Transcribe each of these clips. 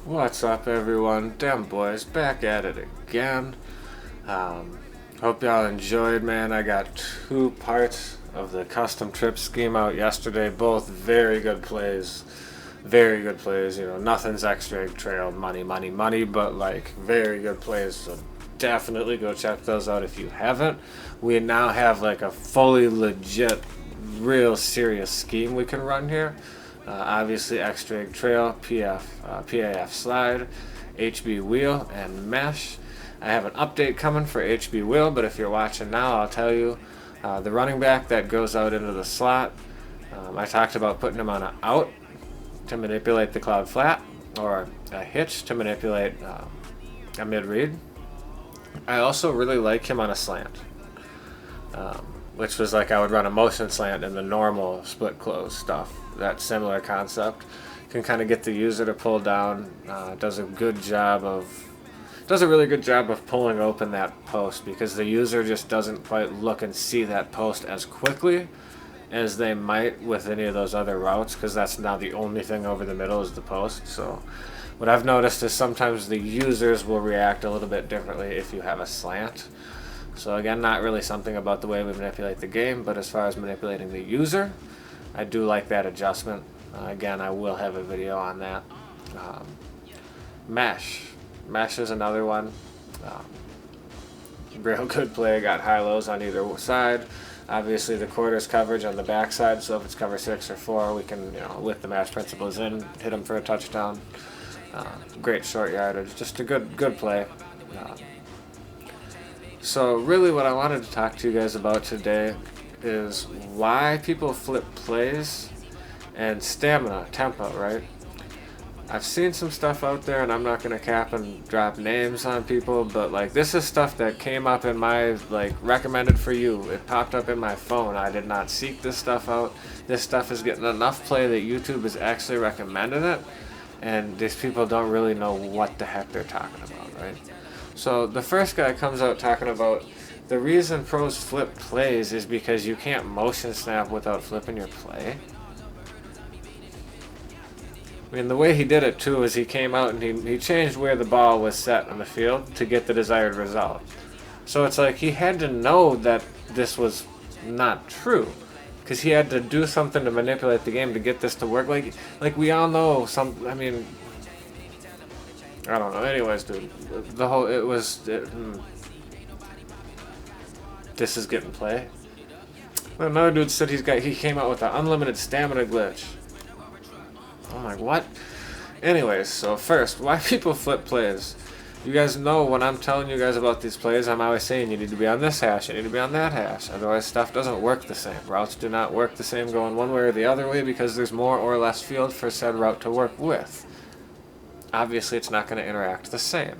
What's up, everyone? Dem Boys back at it again. Hope y'all enjoyed, man. I got two parts of the custom trip scheme out yesterday. Both very good plays. Very good plays. You know, nothing's extra egg trail money, money, money, but like very good plays. So definitely go check those out if you haven't. We now have like a fully legit, real serious scheme we can run here. Obviously, extra egg trail, PAF slide, HB wheel, and mesh. I have an update coming for HB wheel, but if you're watching now, I'll tell you the running back that goes out into the slot. I talked about putting him on an out to manipulate the cloud flat, or a hitch to manipulate a mid read. I also really like him on a slant, which was like I would run a motion slant in the normal split close stuff. That similar concept can kind of get the user to pull down. Does a really good job of pulling open that post because the user just doesn't quite look and see that post as quickly as they might with any of those other routes, because that's now the only thing over the middle is the post. So what I've noticed is sometimes the users will react a little bit differently if you have a slant. So again, not really something about the way we manipulate the game, but as far as manipulating the user, I do like that adjustment. Again, I will have a video on that. Mesh. Mesh is another one. Real good play. Got high lows on either side. Obviously, the quarters coverage on the backside, so if it's cover 6 or 4, we can, with the mash principles in, hit them for a touchdown. Great short yardage. Just a good play. So really what I wanted to talk to you guys about today is why people flip plays and stamina, tempo, right? I've seen some stuff out there, and I'm not going to cap and drop names on people, but like this is stuff that came up in my recommended for you. It popped up in my phone. I did not seek this stuff out. This stuff is getting enough play that YouTube is actually recommending it, and these people don't really know what the heck they're talking about, right? So the first guy comes out talking about the reason pros flip plays is because you can't motion snap without flipping your play. I mean, the way he did it too is he came out and he changed where the ball was set on the field to get the desired result. So it's like he had to know that this was not true, because he had to do something to manipulate the game to get this to work. Like we all know I mean, I don't know. Anyways, dude, this is getting play. Another dude said he came out with an unlimited stamina glitch. I'm like, what? Anyways, so first, why people flip plays? You guys know when I'm telling you guys about these plays, I'm always saying you need to be on this hash, you need to be on that hash. Otherwise, stuff doesn't work the same. Routes do not work the same going one way or the other way because there's more or less field for said route to work with. Obviously, it's not going to interact the same.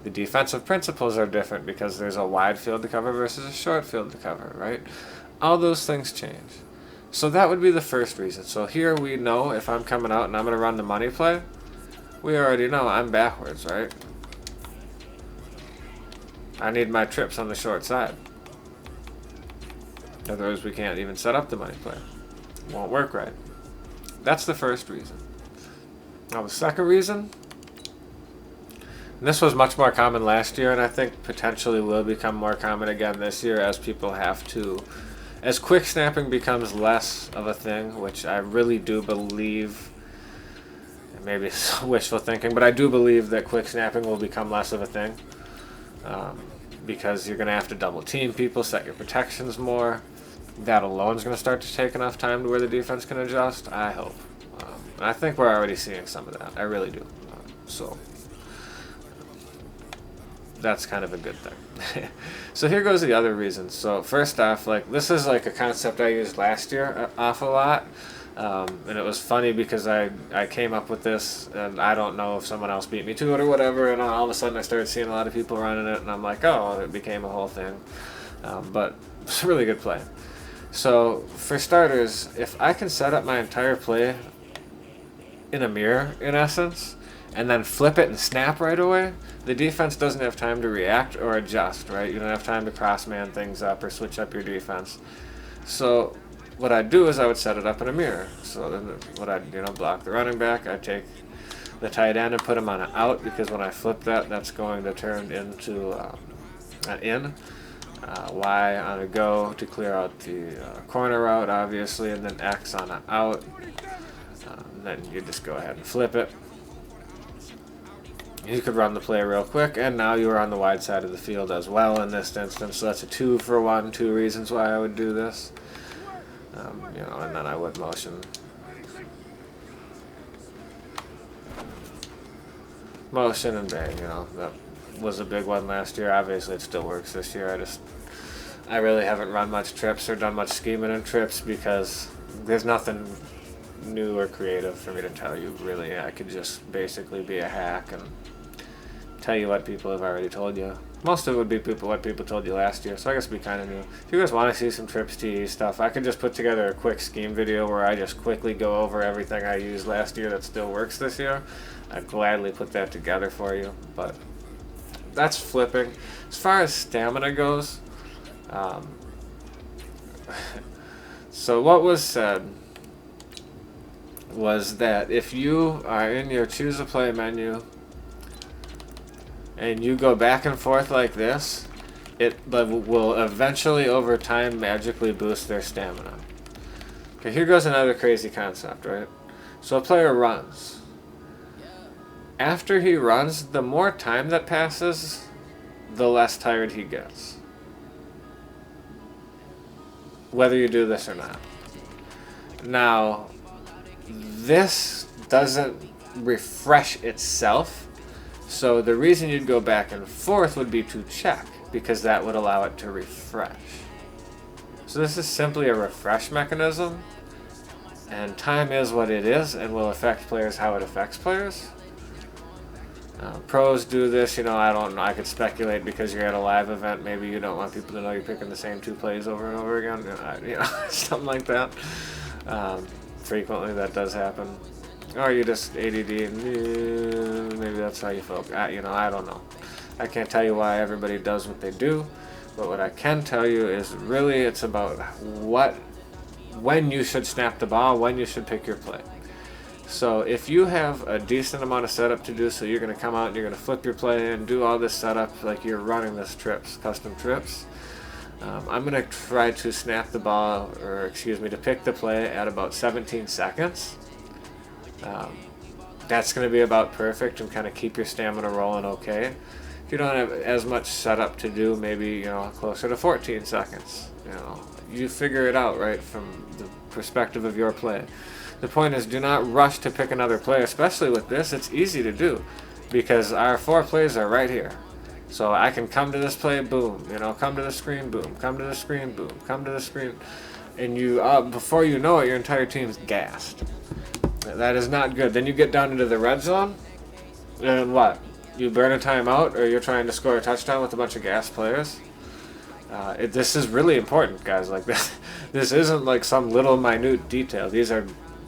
The defensive principles are different because there's a wide field to cover versus a short field to cover, right? All those things change. So that would be the first reason. So here we know if I'm coming out and I'm going to run the money play, we already know I'm backwards, right? I need my trips on the short side. Otherwise, we can't even set up the money play. It won't work right. That's the first reason. Now the second reason, and this was much more common last year, and I think potentially will become more common again this year as people have to, as quick snapping becomes less of a thing, which I really do believe, maybe it's wishful thinking, but I do believe that quick snapping will become less of a thing, because you're going to have to double team people, set your protections more. That alone is going to start to take enough time to where the defense can adjust, I hope. And I think we're already seeing some of that. I really do. So that's kind of a good thing. So here goes the other reasons. So first off, this is a concept I used last year off a lot. And it was funny because I came up with this, and I don't know if someone else beat me to it or whatever, and all of a sudden I started seeing a lot of people running it, and I'm like, oh, it became a whole thing. But it's a really good play. So for starters, if I can set up my entire play in a mirror, in essence, and then flip it and snap right away, the defense doesn't have time to react or adjust, right? You don't have time to cross-man things up or switch up your defense. So what I'd do is I would set it up in a mirror. So then what I'd block the running back, I'd take the tight end and put him on an out, because when I flip that, that's going to turn into an in. Y on a go to clear out the corner route, obviously, and then X on an out. Then you just go ahead and flip it. You could run the play real quick, and now you are on the wide side of the field as well in this instance. So that's a 2-for-1, 2 reasons why I would do this. You know, and then I would motion and bang. You know, that was a big one last year. Obviously, it still works this year. I really haven't run much trips or done much scheming in trips because there's nothing new or creative for me to tell you. Really, I could just basically be a hack and tell you what people have already told you. Most of it would be what people told you last year, so I guess it'd be kind of new. If you guys want to see some Trips TE stuff, I could just put together a quick scheme video where I just quickly go over everything I used last year that still works this year. I'd gladly put that together for you, but that's flipping. As far as stamina goes, so what was said was that if you are in your choose a play menu and you go back and forth like this, it will eventually over time magically boost their stamina. Okay, here goes another crazy concept, right? So a player runs. After he runs, the more time that passes, the less tired he gets. Whether you do this or not. Now, this doesn't refresh itself, so the reason you'd go back and forth would be to check, because that would allow it to refresh. So this is simply a refresh mechanism, and time is what it is and will affect players how it affects players. Pros do this, you know, I don't know, I could speculate because you're at a live event, maybe you don't want people to know you're picking the same 2 plays over and over again, you know, something like that. Frequently that does happen. Or you just ADD and maybe that's how you feel. You know, I don't know. I can't tell you why everybody does what they do, but what I can tell you is really it's about when you should snap the ball, when you should pick your play. So if you have a decent amount of setup to do, so you're going to come out and you're going to flip your play and do all this setup like you're running this custom trips, I'm going to try to snap the ball, or excuse me, to pick the play at about 17 seconds. That's going to be about perfect and kind of keep your stamina rolling okay. If you don't have as much setup to do, maybe, you know, closer to 14 seconds. You know, you figure it out, right, from the perspective of your play. The point is, do not rush to pick another play, especially with this. It's easy to do because our 4 plays are right here. So I can come to this play, boom, you know, come to the screen, boom, come to the screen, boom, come to the screen. And you, before you know it, your entire team's gassed. That is not good. Then you get down into the red zone, and what? You burn a timeout, or you're trying to score a touchdown with a bunch of gas players. This is really important, guys. Like this, this isn't like some little minute detail. These are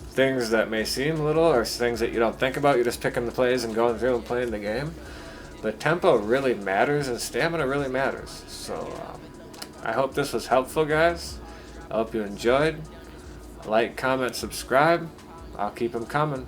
things that may seem little, or things that you don't think about. You're just picking the plays and going through and playing the game. But tempo really matters, and stamina really matters. So I hope this was helpful, guys. I hope you enjoyed. Like, comment, subscribe. I'll keep them coming.